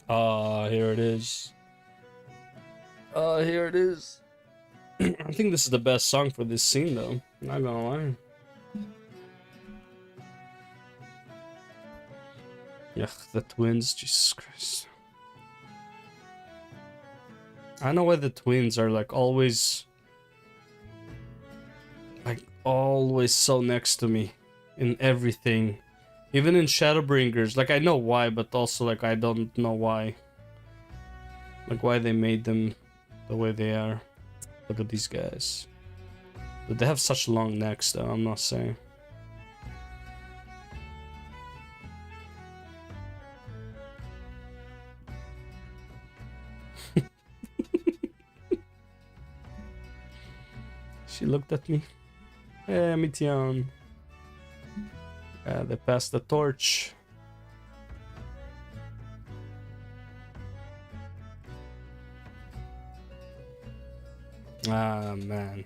Ah, here it is. Here it is. I think this is the best song for this scene, though. Not gonna lie. Yeah, the twins, Jesus Christ. I know why the twins are like always so next to me in everything. Even in Shadowbringers. Like I know why, but also like I don't know why. Like why they made them the way they are. Look at these guys. But they have such long necks though, I'm not saying. She looked at me. Hey, Mityan. They passed the torch. Ah, man.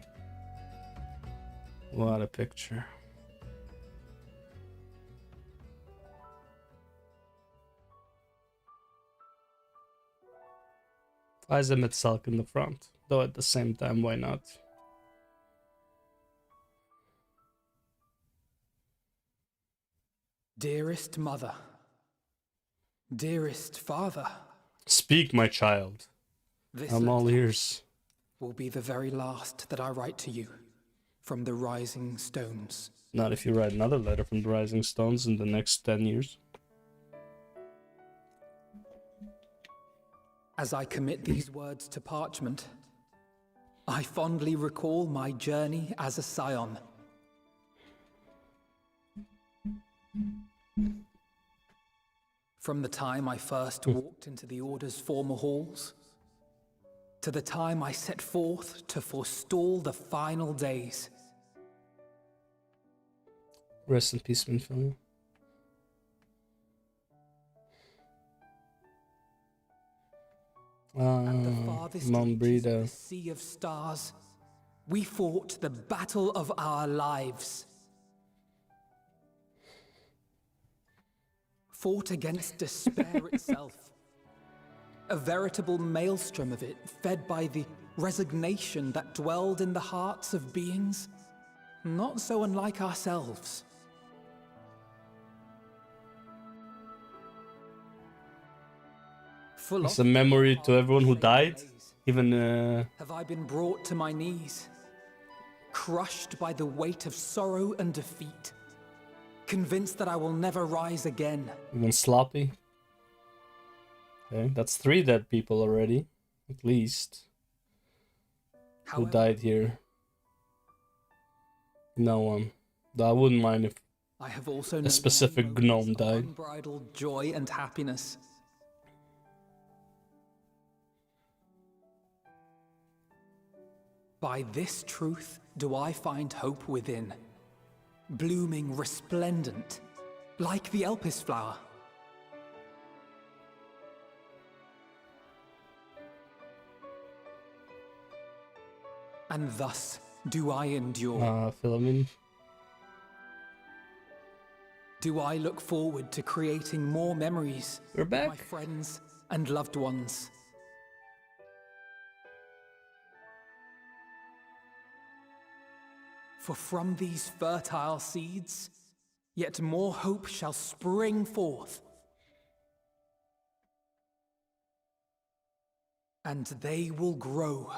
What a picture. Isaac Metzelk in the front, though at the same time, why not? Dearest mother, dearest father. Speak, my child. I'm all ears. Will be the very last that I write to you from the Rising Stones. Not if you write another letter from the Rising Stones in the next 10 years. As I commit these words to parchment, I fondly recall my journey as a scion. From the time I first walked into the Order's former halls, to the time I set forth to forestall the final days. Rest in peace, Minfield. At the farthest reaches of the sea of stars, we fought the battle of our lives. Fought against despair itself. A veritable maelstrom of it, fed by the resignation that dwelled in the hearts of beings not so unlike ourselves. It's a memory to everyone who died, even have I been brought to my knees, crushed by the weight of sorrow and defeat, convinced that I will never rise again. Even Sloppy. Okay, that's 3 dead people already, at least. Who died here? No one. I wouldn't mind if I have also a specific gnome died. Unbridled joy and happiness. By this truth do I find hope within, blooming resplendent, like the Elpis flower. And thus do I endure. Philomen. Do I look forward to creating more memories We're back. of my friends and loved ones. For from these fertile seeds, yet more hope shall spring forth. And they will grow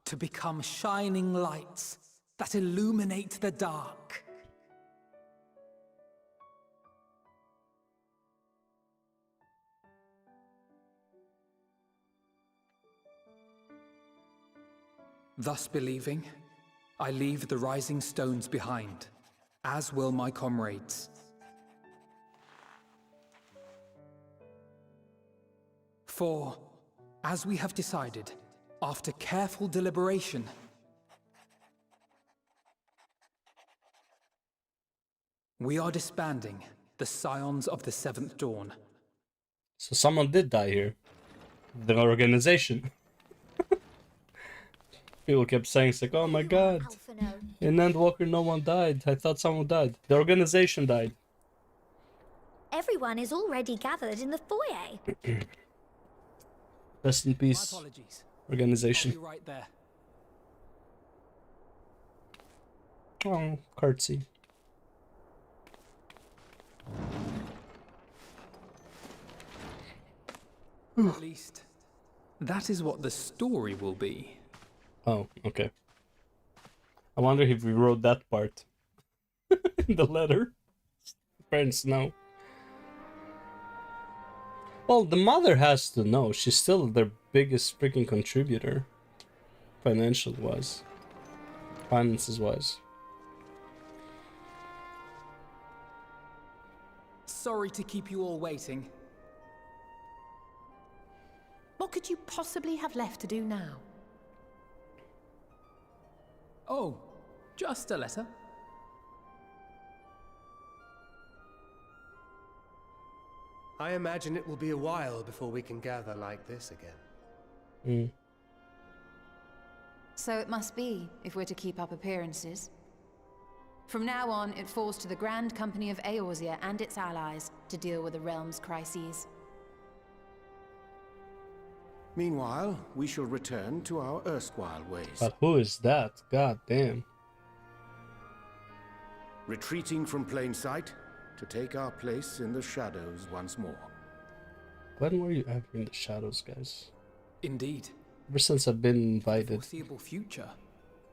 to become shining lights that illuminate the dark. Thus believing, I leave the Rising Stones behind, as will my comrades. For, as we have decided, after careful deliberation, we are disbanding the Scions of the Seventh Dawn. So someone did die here. The organization. People kept saying, it's like, oh my god, in Endwalker no one died. I thought someone died. The organization died. Everyone is already gathered in the foyer. Rest in My peace, apologies. organization. I'll be right there. Oh, curtsy. At least, that is what the story will be. Oh, okay. I wonder if we wrote that part in the letter. Parents know. Well, the mother has to know. She's still their biggest freaking contributor. Finances-wise. Sorry to keep you all waiting. What could you possibly have left to do now? Oh, just a letter. I imagine it will be a while before we can gather like this again. Mm. So it must be, if we're to keep up appearances. From now on, it falls to the Grand Company of Eorzea and its allies to deal with the realm's crises. Meanwhile, we shall return to our erstwhile ways. But who is that? God damn. Retreating from plain sight to take our place in the shadows once more. When were you ever in the shadows, guys? Indeed. Ever since I've been For the invited. foreseeable future,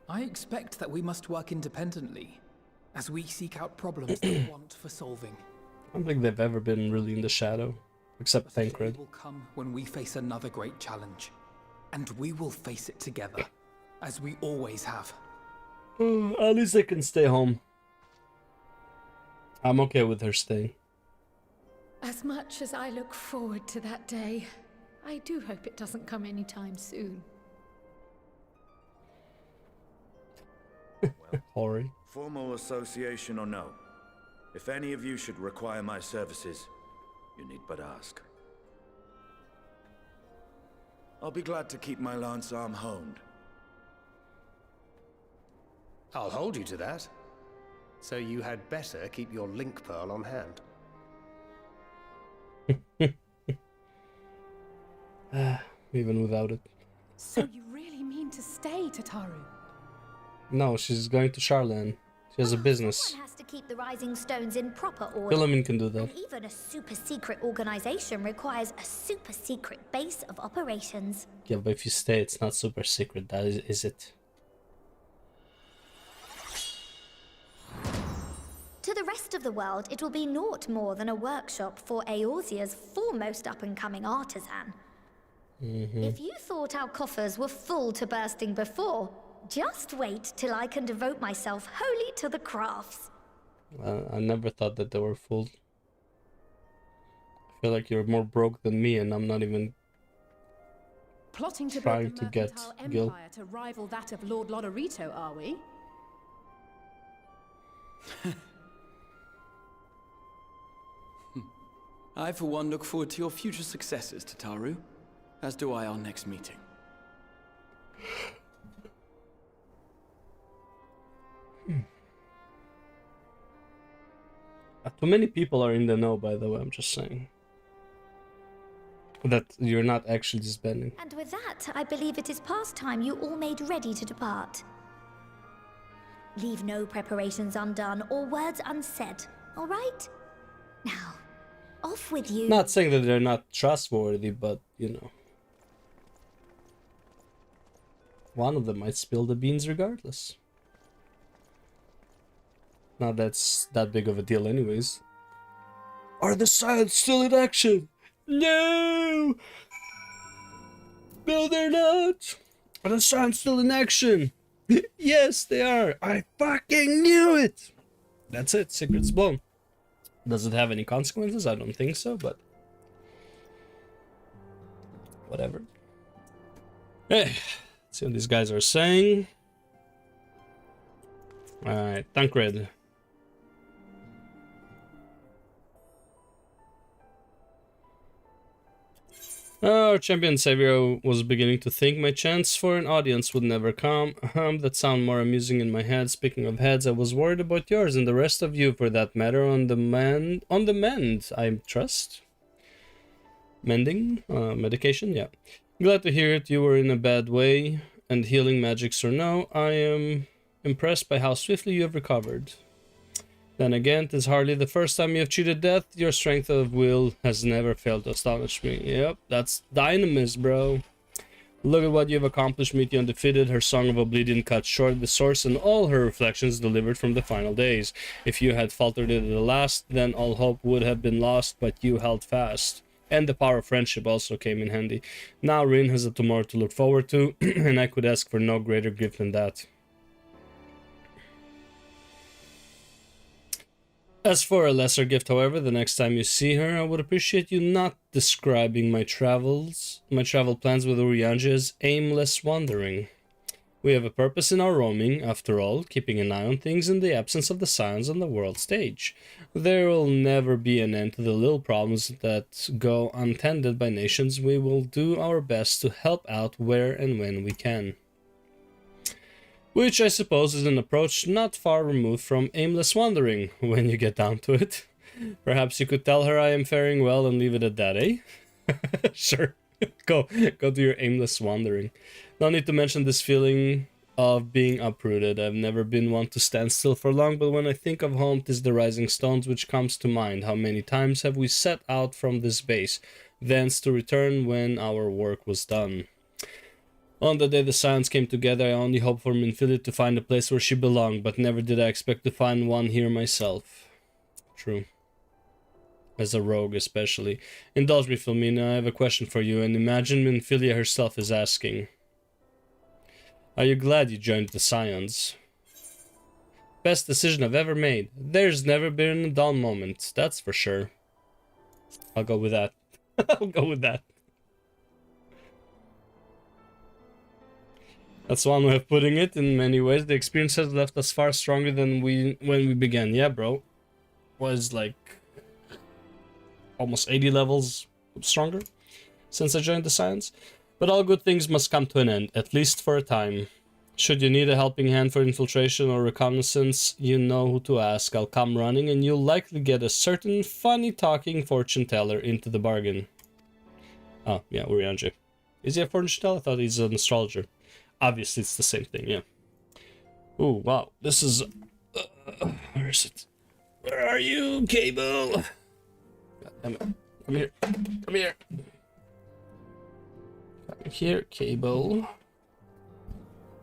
I expect that we must work independently as we seek out problems that want for solving. I don't think they've ever been really in the shadow. Except But the day Thancred. will come when we face another great challenge, and we will face it together, as we always have. At least they can stay home. I'm okay with her staying. As much as I look forward to that day, I do hope it doesn't come anytime soon. Hori. Formal association or no, if any of you should require my services, you need but ask. I'll be glad to keep my lance arm honed. I'll hold you to that. So you had better keep your link pearl on hand. Even without it. So you really mean to stay, Tataru? No, she's going to Charlan. She has a business. Someone has to keep the rising stones in proper order. Philomin can do that. And even a super secret organization requires a super secret base of operations. Yeah, but if you stay, it's not super secret. That is it. To the rest of the world, it will be naught more than a workshop for Eorzea's foremost up-and-coming artisan. If you thought our coffers were full to bursting before, just wait till I can devote myself wholly to the crafts. I never thought that they were full. I feel like you're more broke than me, and I'm not even Plotting to trying build to the get mercantile Gil. empire to rival that of Lord Lodorito, are we? I, for one, look forward to your future successes, Tataru. As do I our next meeting. Too many people are in the know, by the way, I'm just saying. That you're not actually disbanding. And with that, I believe it is past time you all made ready to depart. Leave no preparations undone or words unsaid, all right? Now, off with you. Not saying that they're not trustworthy, but, you know. One of them might spill the beans regardless. Not that's that big of a deal anyways. Are the Scions still in action? No! No, they're not! Are the Scions still in action? Yes, they are! I fucking knew it! That's it, secret's blown. Does it have any consequences? I don't think so, but... whatever. Hey, let's see what these guys are saying. Alright, Thancred. Our champion Savior was beginning to think my chance for an audience would never come. That sound more amusing in my head. Speaking of heads, I was worried about yours and the rest of you for that matter. On the mend, I trust. Mending? Medication? Yeah. Glad to hear it. You were in a bad way, and healing magics or no, I am impressed by how swiftly you have recovered. Then again, 'tis hardly the first time you have cheated death. Your strength of will has never failed to astonish me. Yep, that's dynamis, bro. Look at what you've accomplished. Meet the undefeated. Her song of oblivion cut short the source and all her reflections delivered from the final days. If you had faltered at the last, then all hope would have been lost, but you held fast. And the power of friendship also came in handy. Now Rin has a tomorrow to look forward to, and I could ask for no greater gift than that. As for a lesser gift, however, the next time you see her, I would appreciate you not describing my travel plans with Urianger as aimless wandering. We have a purpose in our roaming, after all, keeping an eye on things in the absence of the signs on the world stage. There will never be an end to the little problems that go untended by nations. We will do our best to help out where and when we can. Which I suppose is an approach not far removed from aimless wandering, when you get down to it. Perhaps you could tell her I am faring well and leave it at that, eh? Sure. Go do your aimless wandering. No need to mention this feeling of being uprooted. I've never been one to stand still for long, but when I think of home, 'tis the rising stones which comes to mind. How many times have we set out from this base, thence to return when our work was done? On the day the Scions came together, I only hoped for Minfilia to find a place where she belonged, but never did I expect to find one here myself. True. As a rogue, especially. Indulge me, Filmina, I have a question for you, and imagine Minfilia herself is asking. Are you glad you joined the Scions? Best decision I've ever made. There's never been a dull moment, that's for sure. I'll go with that. I'll go with that. That's one way of putting it. In many ways, the experience has left us far stronger than when we began. Yeah, bro. Was like almost 80 levels stronger since I joined the Scions. But all good things must come to an end, at least for a time. Should you need a helping hand for infiltration or reconnaissance, you know who to ask. I'll come running, and you'll likely get a certain funny-talking fortune teller into the bargain. Oh, yeah, Urianger. Is he a fortune teller? I thought he's an astrologer. Obviously, it's the same thing, yeah. Oh, wow. This is... where is it? Where are you, Cable? God damn it. Come here. Come here. Come here, Cable.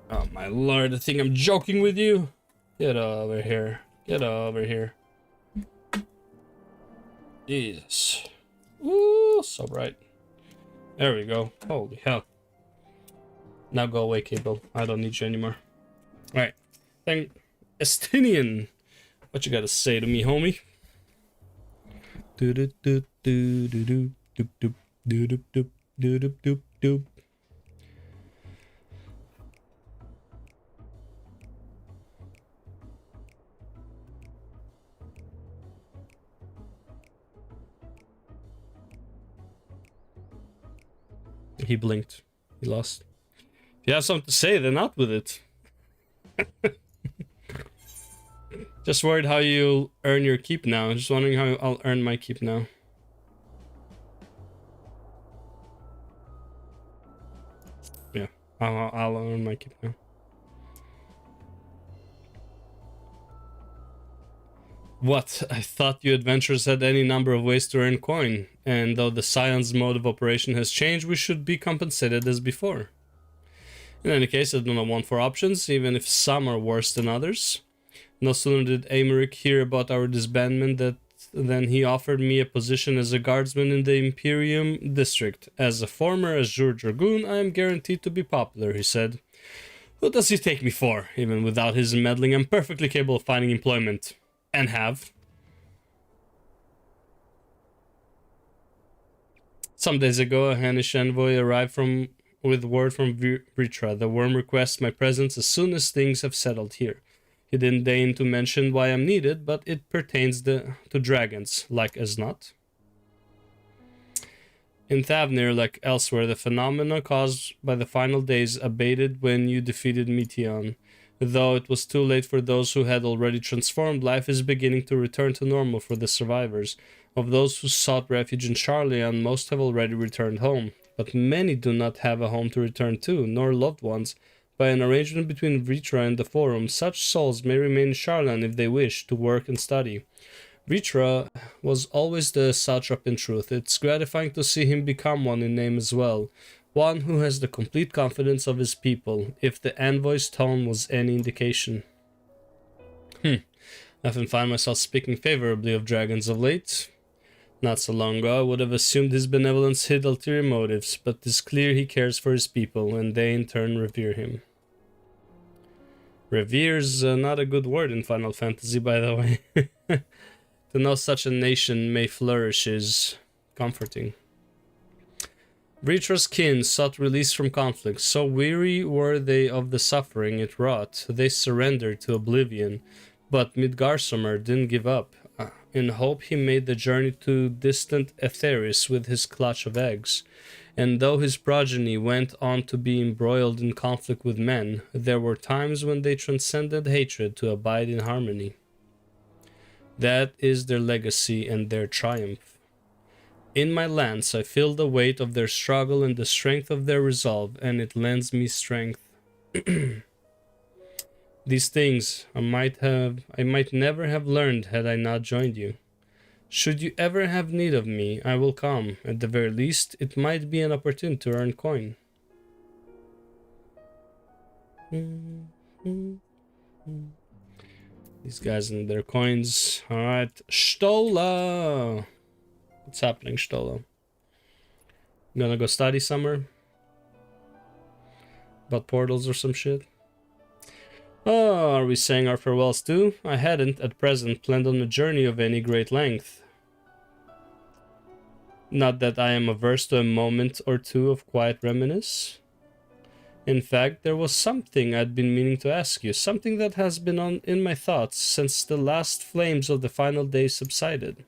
Oh, my lord. I think I'm joking with you. Get over here. Get over here. Jesus. Ooh, so bright. There we go. Holy hell. Now go away, Cable. I don't need you anymore. Alright. Thank Estinian. What you gotta say to me, homie? Doop doop doop doop doop doop doop doop doop doop doop. He blinked. He lost. If you have something to say, then out with it. Just worried how you'll earn your keep now. Just wondering how I'll earn my keep now. Yeah, I'll earn my keep now. What? I thought you adventurers had any number of ways to earn coin, and though the Scion's mode of operation has changed, we should be compensated as before. In any case, I do not want 4 options, even if some are worse than others. No sooner did Aymeric hear about our disbandment than he offered me a position as a guardsman in the Imperium district. As a former Azure Dragoon, I am guaranteed to be popular, he said. What does he take me for? Even without his meddling, I'm perfectly capable of finding employment. And have. Some days ago, a Hannish envoy arrived with word from Vritra. The worm requests my presence as soon as things have settled here. He didn't deign to mention why I'm needed, but it pertains to dragons, like as not. In Thavnir, like elsewhere, the phenomena caused by the final days abated when you defeated Meteon. Though it was too late for those who had already transformed, life is beginning to return to normal for the survivors. Of those who sought refuge in Charlian, most have already returned home. but many do not have a home to return to, nor loved ones. By an arrangement between Vritra and the Forum, such souls may remain in Sharlan if they wish to work and study. Vritra was always the satrap in truth. It's gratifying to see him become one in name as well. One who has the complete confidence of his people, if the envoy's tone was any indication. I often find myself speaking favorably of dragons of late. Not so long ago, I would have assumed his benevolence hid ulterior motives, but it is clear he cares for his people, and they in turn revere him. Revere's not a good word in Final Fantasy, by the way. To know such a nation may flourish is comforting. Vritra's kin sought release from conflict. So weary were they of the suffering it wrought, they surrendered to oblivion. But Midgarsomer didn't give up. In hope he made the journey to distant Etheris with his clutch of eggs. And though his progeny went on to be embroiled in conflict with men, there were times when they transcended hatred to abide in harmony. That is their legacy and their triumph. In my lance I feel the weight of their struggle and the strength of their resolve, and it lends me strength. These things I might never have learned had I not joined you. Should you ever have need of me, I will come. At the very least, it might be an opportunity to earn coin. These guys and their coins. Alright, Stola! What's happening, Stola? Gonna go study somewhere? About portals or some shit? Oh, are we saying our farewells too? I hadn't, at present, planned on a journey of any great length. Not that I am averse to a moment or two of quiet reminiscence. In fact, there was something I'd been meaning to ask you, something that has been in my thoughts since the last flames of the final day subsided.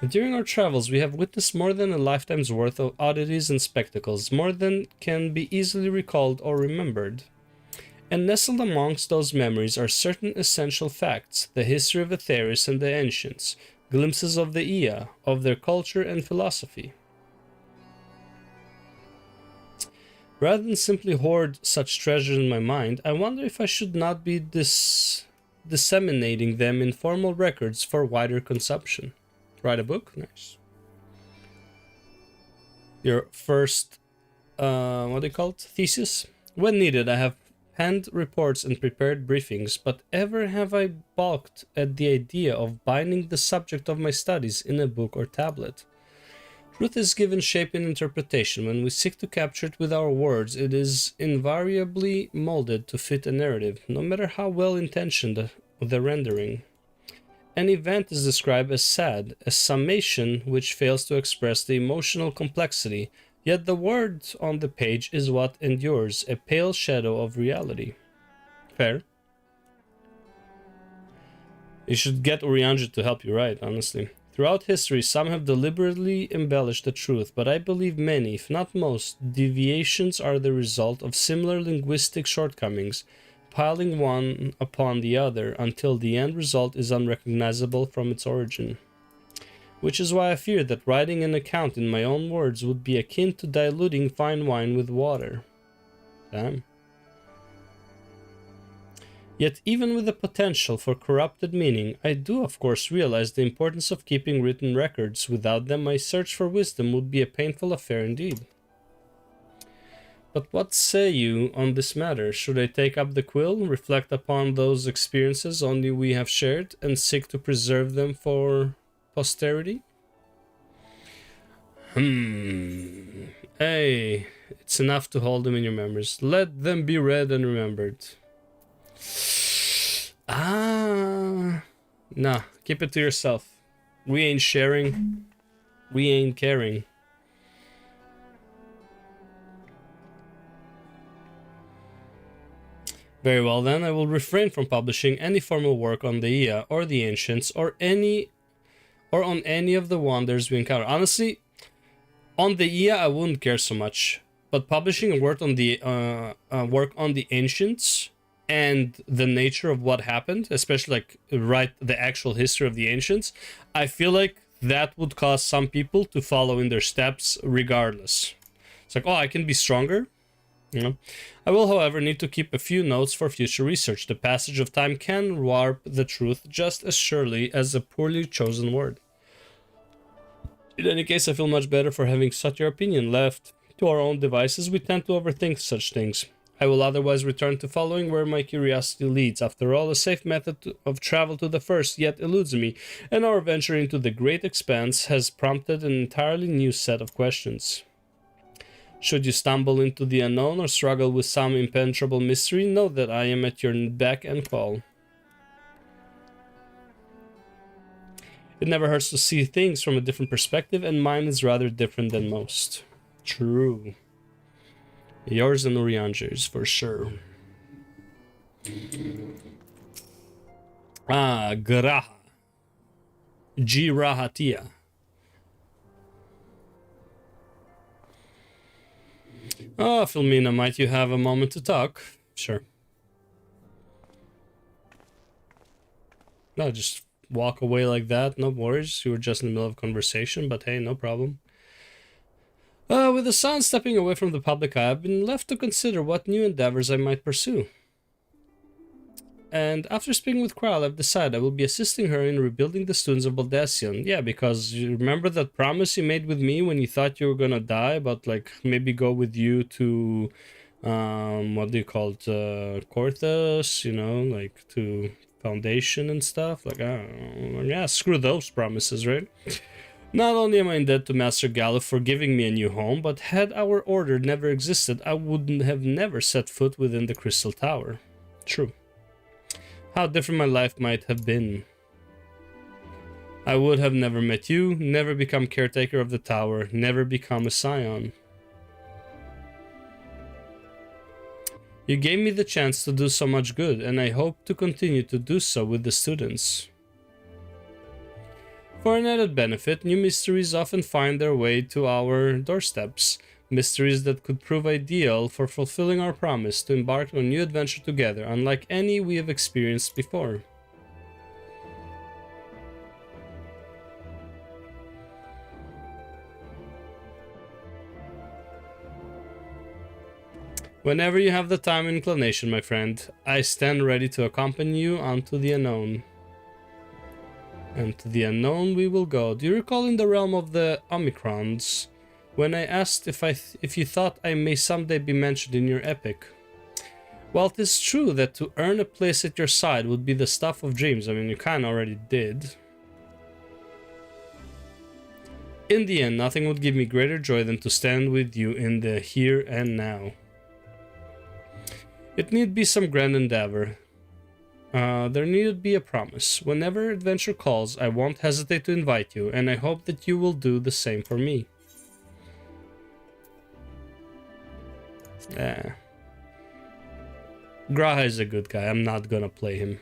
During our travels, we have witnessed more than a lifetime's worth of oddities and spectacles, more than can be easily recalled or remembered. And nestled amongst those memories are certain essential facts, the history of Etheris and the ancients, glimpses of the Ea, of their culture and philosophy. Rather than simply hoard such treasures in my mind, I wonder if I should not be disseminating them in formal records for wider consumption. Write a book? Nice. Your first, what do you call it? Thesis? When needed, I have penned reports and prepared briefings, but ever have I balked at the idea of binding the subject of my studies in a book or tablet. Truth is given shape and interpretation. When we seek to capture it with our words, it is invariably molded to fit a narrative, no matter how well-intentioned the rendering. An event is described as sad, a summation which fails to express the emotional complexity, yet the word on the page is what endures, a pale shadow of reality. Fair? You should get Urianger to help you write, honestly. Throughout history, some have deliberately embellished the truth, but I believe many, if not most, deviations are the result of similar linguistic shortcomings, piling one upon the other until the end result is unrecognizable from its origin. Which is why I fear that writing an account in my own words would be akin to diluting fine wine with water. Damn. Yet even with the potential for corrupted meaning, I do of course realize the importance of keeping written records. Without them, my search for wisdom would be a painful affair indeed. But what say you on this matter? Should I take up the quill, reflect upon those experiences only we have shared, and seek to preserve them for posterity? Hey, it's enough to hold them in your memories. Let them be read and remembered. Nah, keep it to yourself. We ain't sharing. We ain't caring. Very well then, I will refrain from publishing any formal work on the Ea or the Ancients or on any of the wonders we encounter. Honestly, on the Ea I wouldn't care so much, but publishing a work on the Ancients and the nature of what happened, especially like write the actual history of the Ancients, I feel like that would cause some people to follow in their steps regardless. It's like, oh, I can be stronger. You know? I will, however, need to keep a few notes for future research. The passage of time can warp the truth just as surely as a poorly chosen word. In any case, I feel much better for having such your opinion. Left to our own devices, we tend to overthink such things. I will otherwise return to following where my curiosity leads. After all, a safe method of travel to the first yet eludes me, and our venture into the great expanse has prompted an entirely new set of questions. Should you stumble into the unknown or struggle with some impenetrable mystery, know that I am at your beck and call. It never hurts to see things from a different perspective, and mine is rather different than most. True. Yours and Urianger's, for sure. Graha. Girahatia. Oh, Filmina, might you have a moment to talk? Sure. No, just walk away like that, no worries. You were just in the middle of conversation, but hey, no problem. With the sun stepping away from the public eye, I've been left to consider what new endeavors I might pursue. And after speaking with Kral, I've decided I will be assisting her in rebuilding the students of Baldesion. Yeah, because you remember that promise you made with me when you thought you were gonna die, about like maybe go with you to, what do you call it, Corthus, you know, like to Foundation and stuff? Like, I don't know. Yeah, screw those promises, right? Not only am I in debt to Master Galuf for giving me a new home, but had our order never existed, I would have never set foot within the Crystal Tower. True. How different my life might have been. I would have never met you, never become caretaker of the tower, never become a scion. You gave me the chance to do so much good, and I hope to continue to do so with the students. For an added benefit, new mysteries often find their way to our doorsteps. Mysteries that could prove ideal for fulfilling our promise to embark on a new adventure together, unlike any we have experienced before. Whenever you have the time and inclination, my friend, I stand ready to accompany you onto the unknown. And to the unknown we will go. Do you recall in the realm of the Omicrons, when I asked if you thought I may someday be mentioned in your epic? While it is true that to earn a place at your side would be the stuff of dreams, I mean, you kinda already did. In the end, nothing would give me greater joy than to stand with you in the here and now. It need be some grand endeavor. There need be a promise. Whenever adventure calls, I won't hesitate to invite you, and I hope that you will do the same for me. Graha is a good guy. I'm not gonna play him.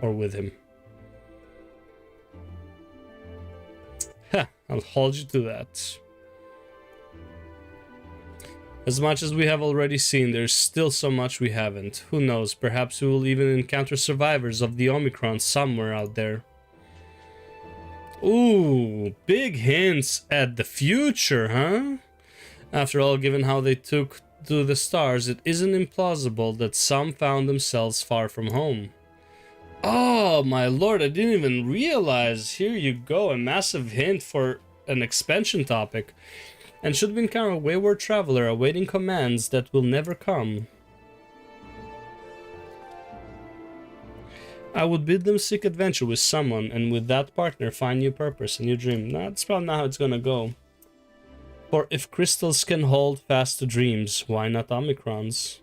Or with him. I'll hold you to that. As much as we have already seen, there's still so much we haven't. Who knows, perhaps we will even encounter survivors of the Omicron somewhere out there. Ooh, big hints at the future, huh? After all, given how they took to the stars, it isn't implausible that some found themselves far from home. Oh, my lord, I didn't even realize. Here you go, a massive hint for an expansion topic. And should we encounter a wayward traveler awaiting commands that will never come, I would bid them seek adventure with someone, and with that partner find new purpose, a new dream. No, that's probably not how it's gonna go. For if crystals can hold fast to dreams, why not Omicrons?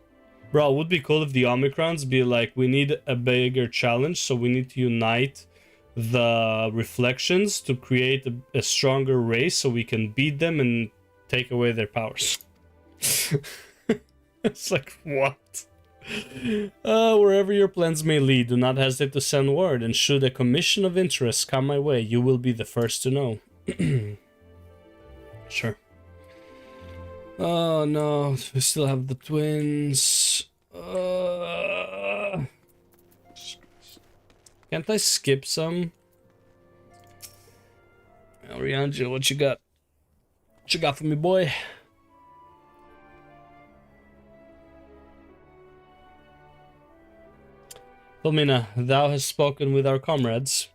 Bro, it would be cool if the Omicrons be like, we need a bigger challenge, so we need to unite the reflections to create a stronger race so we can beat them and take away their powers. It's like, what? Wherever your plans may lead, do not hesitate to send word, and should a commission of interest come my way, you will be the first to know. Sure. Oh no, we still have the twins. Can't I skip some? Rianjo, what you got? What you got for me, boy? Filmina, thou hast spoken with our comrades.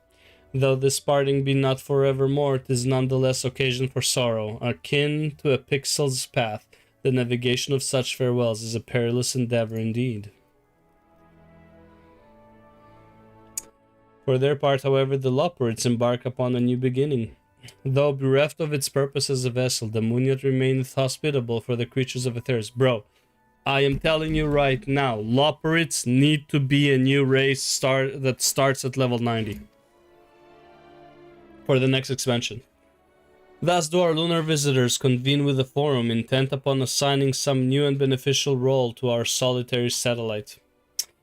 Though this parting be not forevermore, 'tis nonetheless occasion for sorrow. Akin to a pixel's path, the navigation of such farewells is a perilous endeavor indeed. For their part, however, the Loporrits embark upon a new beginning. Though bereft of its purpose as a vessel, the moon yet remaineth hospitable for the creatures of Aetheris. Bro, I am telling you right now, Loporrits need to be a new race that starts at level 90. For the next expansion. Thus do our lunar visitors convene with the forum, intent upon assigning some new and beneficial role to our solitary satellite.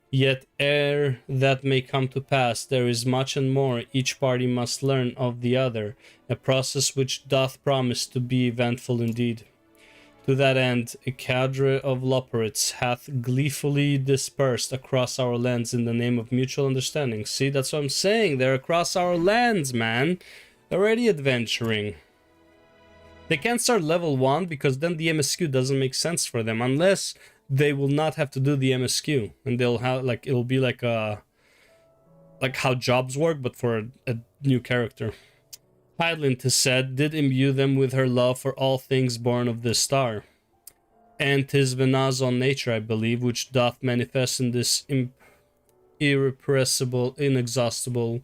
Yet ere that may come to pass, there is much and more each party must learn of the other, a process which doth promise to be eventful indeed. To that end, a cadre of Loporrits hath gleefully dispersed across our lands in the name of mutual understanding. See, that's what I'm saying. They're across our lands, man. They're already adventuring. They can't start level 1 because then the MSQ doesn't make sense for them unless they will not have to do the MSQ, and they'll have like it'll be like how jobs work, but for a new character. Hydaelyn, 'tis said, did imbue them with her love for all things born of this star. And 'tis Venaz's own nature, I believe, which doth manifest in this irrepressible, inexhaustible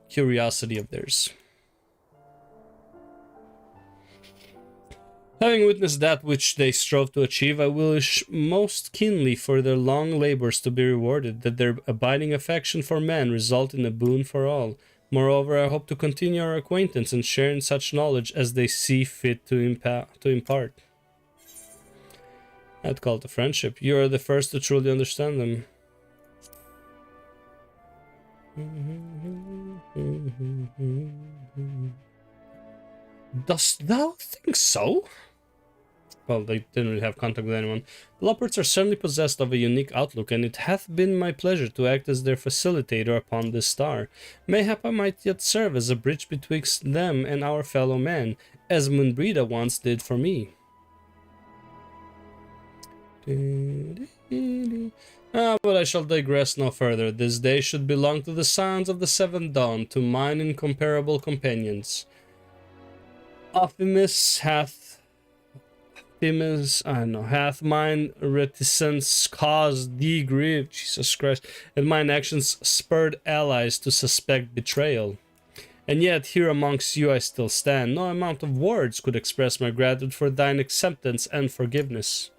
curiosity of theirs. Having witnessed that which they strove to achieve, I wish most keenly for their long labors to be rewarded, that their abiding affection for man result in a boon for all. Moreover, I hope to continue our acquaintance and share in such knowledge as they see fit to impart. I'd call it a friendship. You are the first to truly understand them. Dost thou think so? Well, they didn't really have contact with anyone. The Loporrits are certainly possessed of a unique outlook, and it hath been my pleasure to act as their facilitator upon this star. Mayhap I might yet serve as a bridge betwixt them and our fellow man, as Moonbrida once did for me. But I shall digress no further. This day should belong to the sons of the Seventh Dawn, to mine incomparable companions. Ophimus hath mine reticence caused thee grief, Jesus Christ, and mine actions spurred allies to suspect betrayal. And yet here amongst you I still stand. No amount of words could express my gratitude for thine acceptance and forgiveness.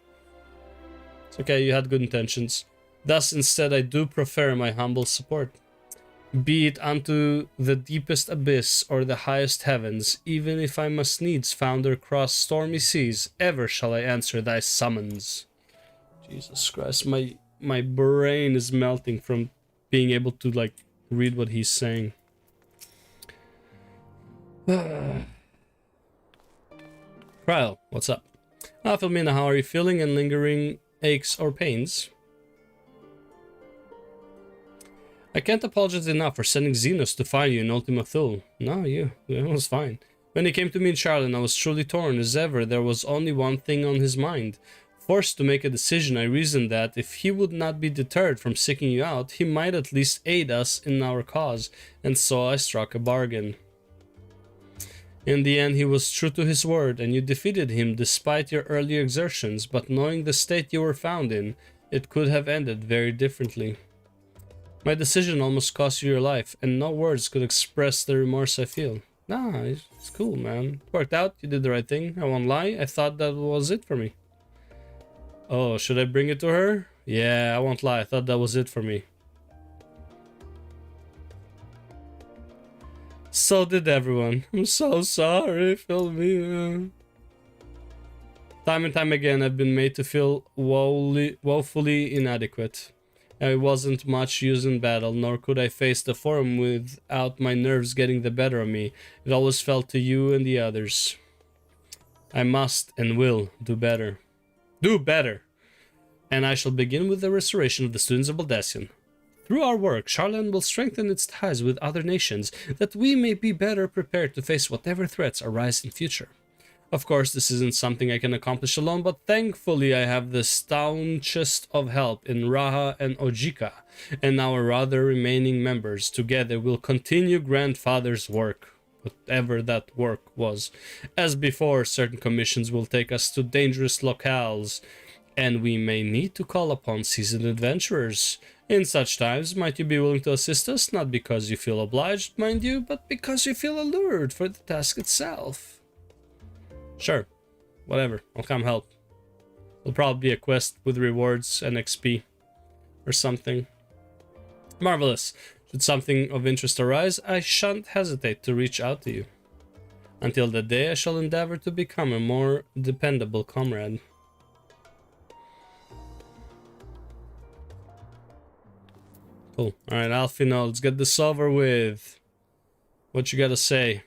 It's okay, you had good intentions. Thus instead I do prefer my humble support. Be it unto the deepest abyss or the highest heavens, even if I must needs founder cross stormy seas, ever shall I answer thy summons. Jesus Christ, my brain is melting from being able to like read what he's saying. Kyle, what's up? Filmina, how are you feeling, and lingering aches or pains? I can't apologize enough for sending Xenos to find you in Ultima Thule. No, it was fine. When he came to me in Charlotte, I was truly torn. As ever, there was only one thing on his mind. Forced to make a decision, I reasoned that if he would not be deterred from seeking you out, he might at least aid us in our cause, and so I struck a bargain. In the end, he was true to his word, and you defeated him despite your earlier exertions, but knowing the state you were found in, it could have ended very differently. My decision almost cost you your life, and no words could express the remorse I feel. Nah, it's cool, man. It worked out, you did the right thing. I won't lie, I thought that was it for me. Oh, should I bring it to her? Yeah, I won't lie, I thought that was it for me. So did everyone. I'm so sorry, Philomena. Time and time again, I've been made to feel woefully inadequate. I wasn't much use in battle, nor could I face the forum without my nerves getting the better of me. It always fell to you and the others. I must and will do better. Do better! And I shall begin with the restoration of the students of Baldesion. Through our work, Charlan will strengthen its ties with other nations, that we may be better prepared to face whatever threats arise in future. Of course, this isn't something I can accomplish alone, but thankfully I have the staunchest of help in Raha and Ojika, and our other remaining members. Together we'll continue Grandfather's work, whatever that work was. As before, certain commissions will take us to dangerous locales, and we may need to call upon seasoned adventurers. In such times, might you be willing to assist us, not because you feel obliged, mind you, but because you feel allured for the task itself? Sure, whatever, I'll come help. It'll probably be a quest with rewards and XP or something. Marvelous. Should something of interest arise, I shan't hesitate to reach out to you. Until that day, I shall endeavor to become a more dependable comrade. Cool. Alright, Alfino, let's get this over with. What you gotta say?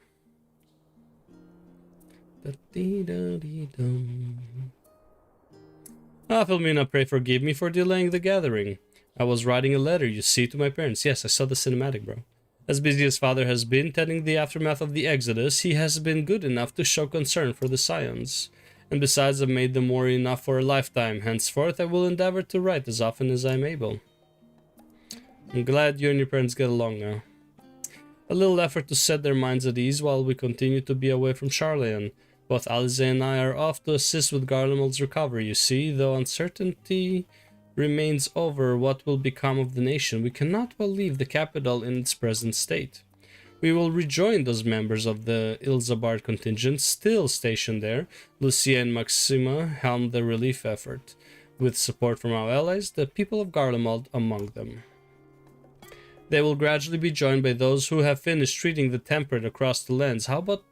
Filomena, pray forgive me for delaying the gathering. I was writing a letter, you see, to my parents. Yes, I saw the cinematic, bro. As busy as father has been tending the aftermath of the Exodus, he has been good enough to show concern for the Scions. And besides, I've made them worry enough for a lifetime. Henceforth, I will endeavor to write as often as I'm able. I'm glad you and your parents get along now. A little effort to set their minds at ease while we continue to be away from Charlayan. Both Alize and I are off to assist with Garlemald's recovery, you see, though uncertainty remains over what will become of the nation. We cannot well leave the capital in its present state. We will rejoin those members of the Ilzabard contingent still stationed there. Lucia and Maxima helm the relief effort, with support from our allies, the people of Garlemald among them. They will gradually be joined by those who have finished treating the temperate across the lands. How about...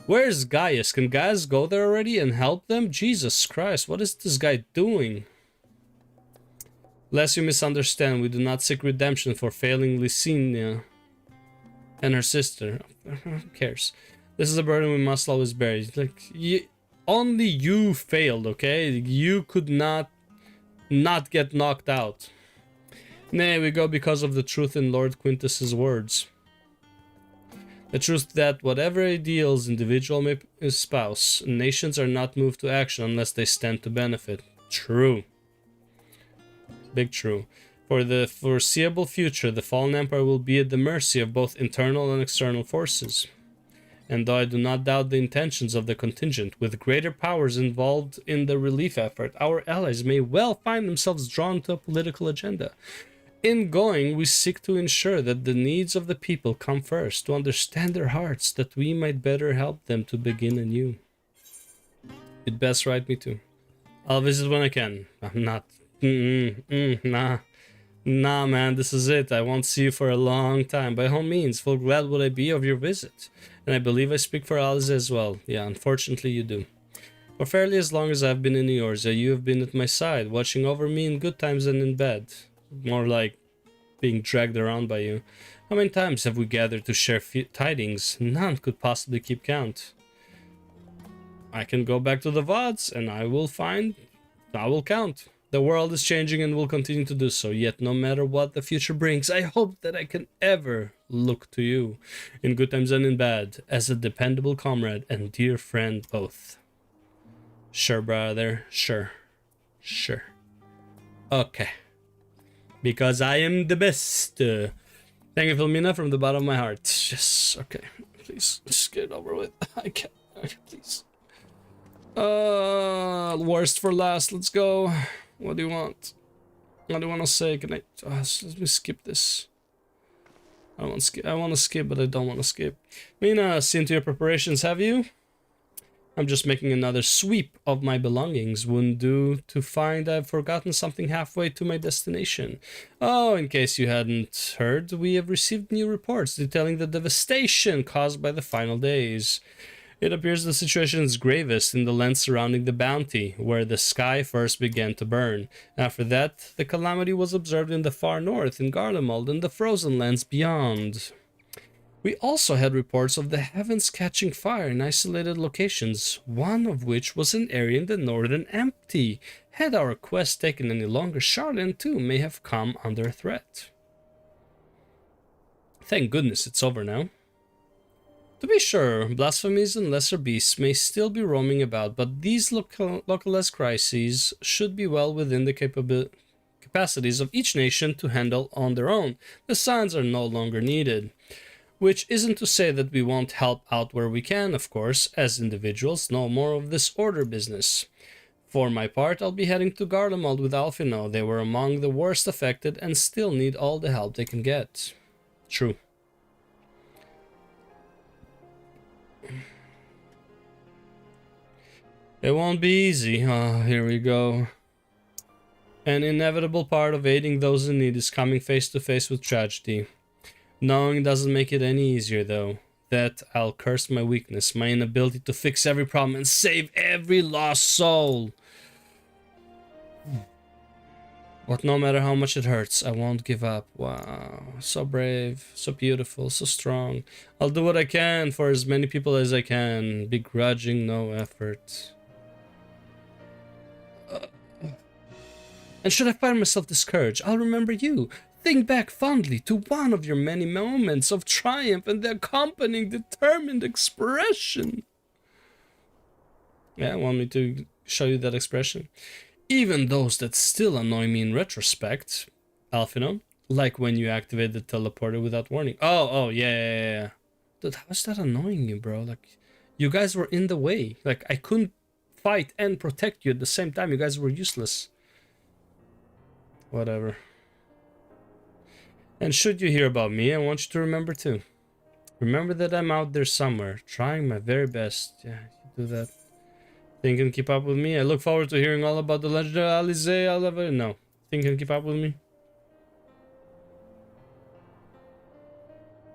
Where's Gaius? Can Gaius go there already and help them? Jesus Christ, what is this guy doing? Lest you misunderstand, we do not seek redemption for failing Licinia and her sister. Who cares? This is a burden we must always bear. Like, only you failed, okay? You could not get knocked out. Nay, we go because of the truth in Lord Quintus's words. The truth that whatever ideals individual may espouse, nations are not moved to action unless they stand to benefit. True. Big true. For the foreseeable future, the fallen empire will be at the mercy of both internal and external forces. And though I do not doubt the intentions of the contingent, with greater powers involved in the relief effort, our allies may well find themselves drawn to a political agenda. In going, we seek to ensure that the needs of the people come first, to understand their hearts, that we might better help them to begin anew. You'd best write me too. I'll visit when I can. I'm not... Nah, man, this is it. I won't see you for a long time. By all means, full glad would I be of your visit. And I believe I speak for Alice as well. Yeah, unfortunately you do. For fairly as long as I've been in Eorzea, you have been at my side, watching over me in good times and in bad. More like being dragged around by you. How many times have we gathered to share tidings? None could possibly keep count. I can go back to the VODs and I will count. The world is changing and will continue to do so, yet no matter what the future brings, I hope that I can ever look to you, in good times and in bad, as a dependable comrade and dear friend both. Sure, brother, sure. Okay. Because I am the best. Thank you, Filomena, from the bottom of my heart. Yes, okay. Please, just get it over with. I can't. Please. Worst for last. Let's go. What do you want? What do you want to say? Can I... let me skip this. I want to skip, but I don't want to skip. Mina, seen to your preparations, have you? I'm just making another sweep of my belongings. Wouldn't do to find I've forgotten something halfway to my destination. Oh, in case you hadn't heard, we have received new reports detailing the devastation caused by the final days. It appears the situation is gravest in the lands surrounding the Bounty, where the sky first began to burn. After that, the calamity was observed in the far north, in Garlemald, and the frozen lands beyond. We also had reports of the heavens catching fire in isolated locations, one of which was an area in the northern Empty. Had our quest taken any longer, Charlene too may have come under threat. Thank goodness it's over now. To be sure, blasphemies and lesser beasts may still be roaming about, but these localized crises should be well within the capacities of each nation to handle on their own. The signs are no longer needed. Which isn't to say that we won't help out where we can, of course, as individuals, no more of this order business. For my part, I'll be heading to Garlemald with Alphino. They were among the worst affected and still need all the help they can get. True. It won't be easy. Oh, here we go. An inevitable part of aiding those in need is coming face to face with tragedy. Knowing doesn't make it any easier, though. That I'll curse my weakness, my inability to fix every problem and save every lost soul. But no matter how much it hurts, I won't give up. Wow, so brave, so beautiful, so strong. I'll do what I can for as many people as I can, begrudging no effort. And should I find myself discouraged, I'll remember you. Think back fondly to one of your many moments of triumph and the accompanying determined expression. Yeah, want me to show you that expression? Even those that still annoy me in retrospect, Alphino, like when you activate the teleporter without warning. Oh, yeah. Dude, how's that annoying you, bro? Like, you guys were in the way. Like, I couldn't fight and protect you at the same time. You guys were useless. Whatever. And should you hear about me, I want you to remember too. Remember that I'm out there somewhere, trying my very best. Yeah, you do that. Think you can keep up with me? I look forward to hearing all about the legend of Alize. No. Think you can keep up with me?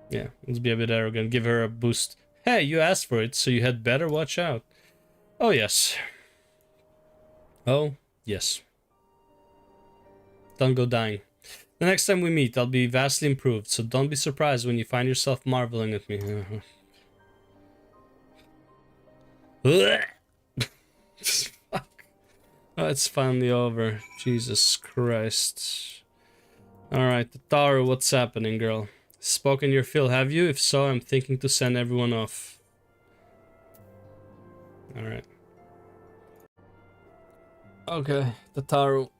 Yeah, let's be a bit arrogant. Give her a boost. Hey, you asked for it, so you had better watch out. Oh, yes. Oh, yes. Don't go dying. The next time we meet, I'll be vastly improved, so don't be surprised when you find yourself marveling at me. Fuck. Oh, it's finally over. Jesus Christ. Alright, Taru, what's happening, girl? Spoken your fill, have you? If so, I'm thinking to send everyone off. Alright. Okay, Taru.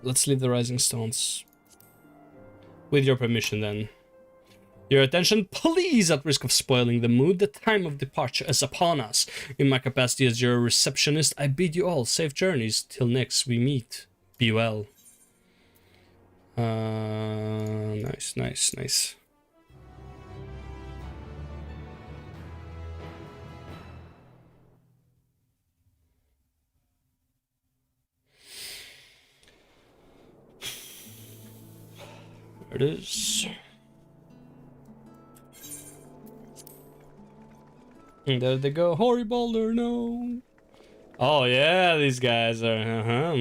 Let's leave the Rising Stones. With your permission, then. Your attention, please, at risk of spoiling the mood. The time of departure is upon us. In my capacity as your receptionist, I bid you all safe journeys. Till next we meet. Be well. Nice. There it is. And there they go. Hori Boulder, no. Oh yeah, these guys are.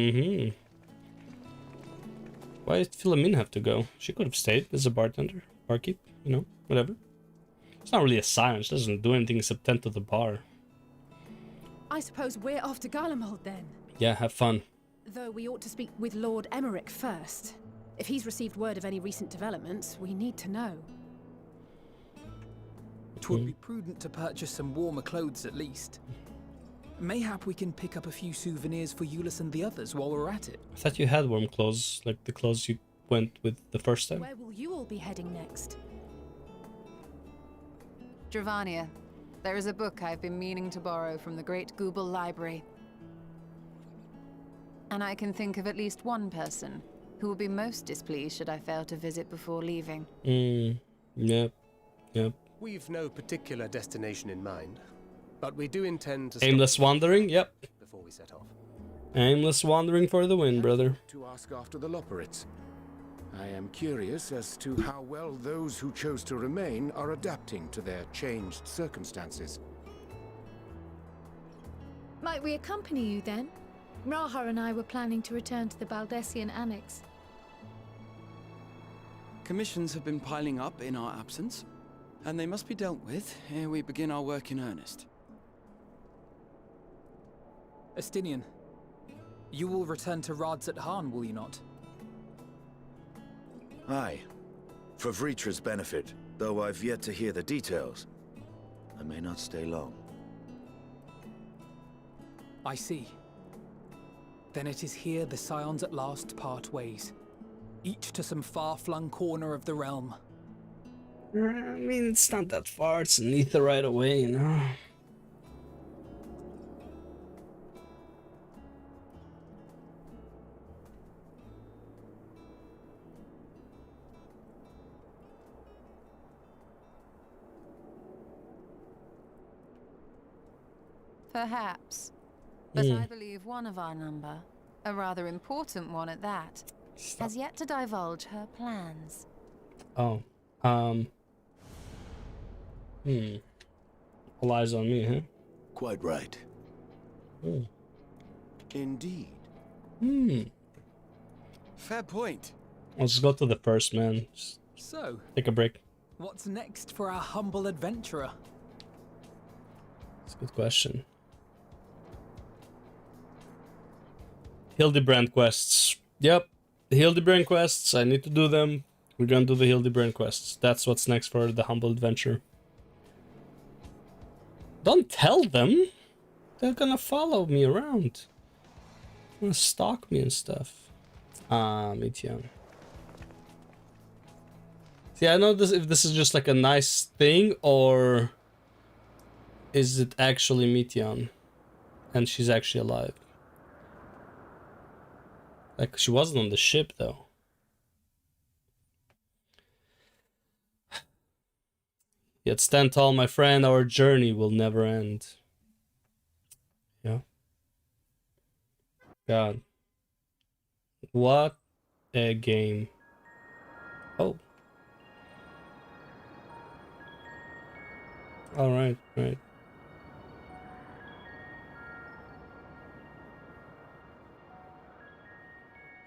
Why did Philomene have to go? She could have stayed as a bartender, barkeep, you know, whatever. It's not really a silence. She doesn't do anything except tend to the bar. I suppose we're off to Garlemald then. Yeah, have fun. Though we ought to speak with Lord Emmerich first. If he's received word of any recent developments, we need to know. It would be prudent to purchase some warmer clothes at least. Mayhap we can pick up a few souvenirs for Euless and the others while we're at it. I thought you had warm clothes, like the clothes you went with the first time. Where will you all be heading next? Dravania, there is a book I've been meaning to borrow from the Great Google Library. And I can think of at least one person who will be most displeased should I fail to visit before leaving. Yep. We've no particular destination in mind, but we do intend to Aimless wandering, yep. before we set off. Aimless wandering for the win, brother. To ask after the Loporrits. I am curious as to how well those who chose to remain are adapting to their changed circumstances. Might we accompany you then? Raha and I were planning to return to the Baldessian Annex. Commissions have been piling up in our absence, and they must be dealt with ere we begin our work in earnest. Estinian, you will return to Radzat Han, will you not? Aye. For Vritra's benefit, though I've yet to hear the details. I may not stay long. I see. Then it is here the Scions at last part ways. Each to some far-flung corner of the realm. I mean, it's not that far. It's an ether right away, you know. Perhaps. But I believe one of our number, a rather important one at that, has yet to divulge her plans. Oh. All eyes on me, huh? Quite right. Indeed. Fair point. Let's go to the first, man. Just So, take a break. what's next for our humble adventurer? That's a good question. Hildebrand quests. Yep, the Hildebrand quests. I need to do them. We're gonna do the Hildebrand quests. That's what's next for the humble adventure. Don't tell them. They're gonna follow me around. They're gonna stalk me and stuff. Mityan. See, I know this if this is just like a nice thing or is it actually Mityan and she's actually alive. Like, she wasn't on the ship, though. Yet stand tall, my friend, our journey will never end. Yeah. God. What a game. Oh. Alright, right.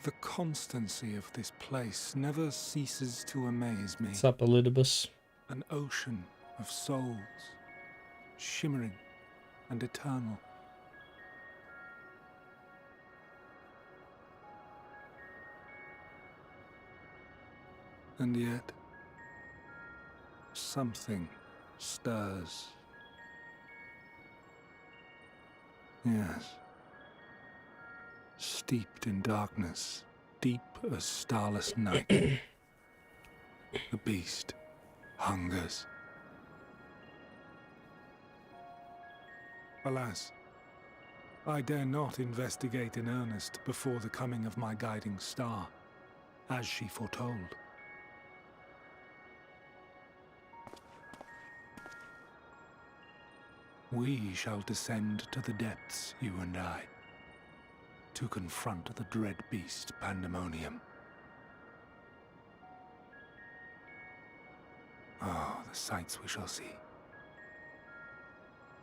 The constancy of this place never ceases to amaze me. What's up, Elidibus? An ocean of souls, shimmering and eternal. And yet, something stirs. Yes. Steeped in darkness, deep as starless night. The beast hungers. Alas, I dare not investigate in earnest before the coming of my guiding star, as she foretold. We shall descend to the depths, you and I, to confront the dread beast Pandemonium. Oh, the sights we shall see.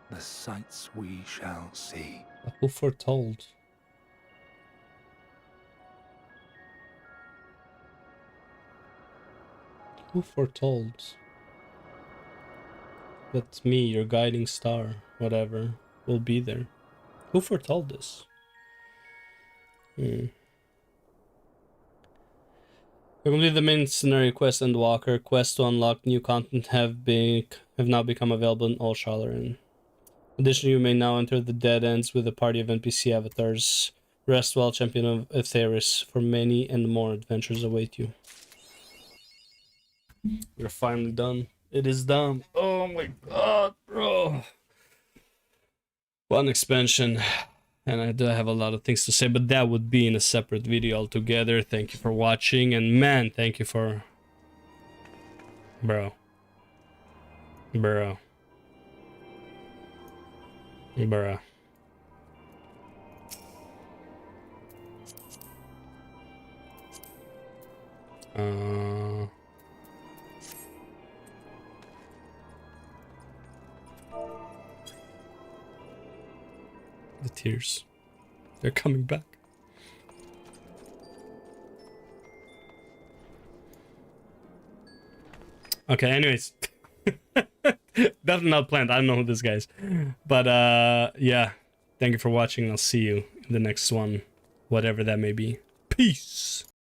The sights we shall see. But who foretold? Who foretold? That me, your guiding star, whatever, will be there. Who foretold this? We complete the main scenario quest Endwalker. Quests to unlock new content have now become available in all Shalaran. Additionally, you may now enter the dead ends with a party of NPC avatars. Rest well, champion of Etheris, for many and more adventures await you. We're finally done. It is done. Oh my god, bro. One expansion. And I do have a lot of things to say, but that would be in a separate video altogether. Thank you for watching, and man, thank you for... Bro. The tears. They're coming back. Okay, anyways. Definitely not planned. I don't know who this guy is. But yeah. Thank you for watching. I'll see you in the next one. Whatever that may be. Peace.